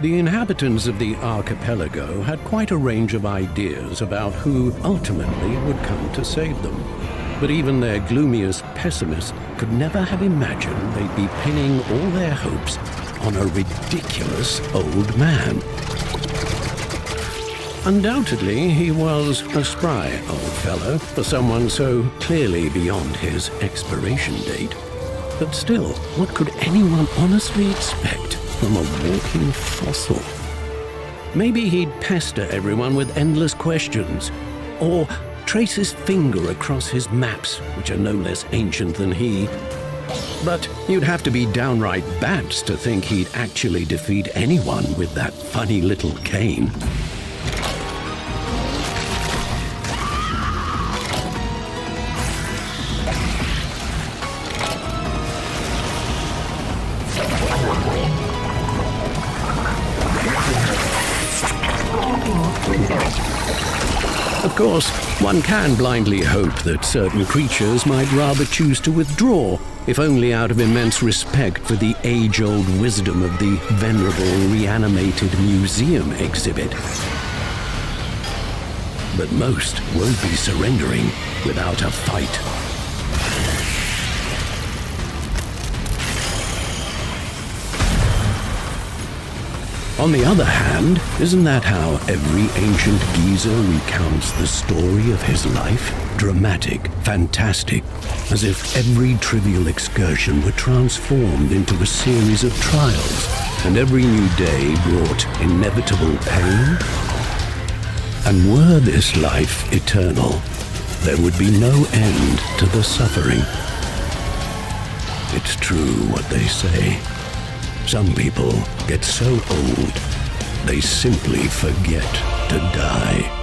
The inhabitants of the archipelago had quite a range of ideas about who ultimately would come to save them. But even their gloomiest pessimists could never have imagined they'd be pinning all their hopes on a ridiculous old man. Undoubtedly, he was a spry old fellow for someone so clearly beyond his expiration date. But still, what could anyone honestly expect from a walking fossil? Maybe he'd pester everyone with endless questions, or trace his finger across his maps, which are no less ancient than he. But you'd have to be downright bats to think he'd actually defeat anyone with that funny little cane. Of course, one can blindly hope that certain creatures might rather choose to withdraw, if only out of immense respect for the age-old wisdom of the venerable reanimated museum exhibit. But most won't be surrendering without a fight. On the other hand, isn't that how every ancient geezer recounts the story of his life? Dramatic, fantastic, as if every trivial excursion were transformed into a series of trials, and every new day brought inevitable pain? And were this life eternal, there would be no end to the suffering. It's true what they say. Some people get so old, they simply forget to die.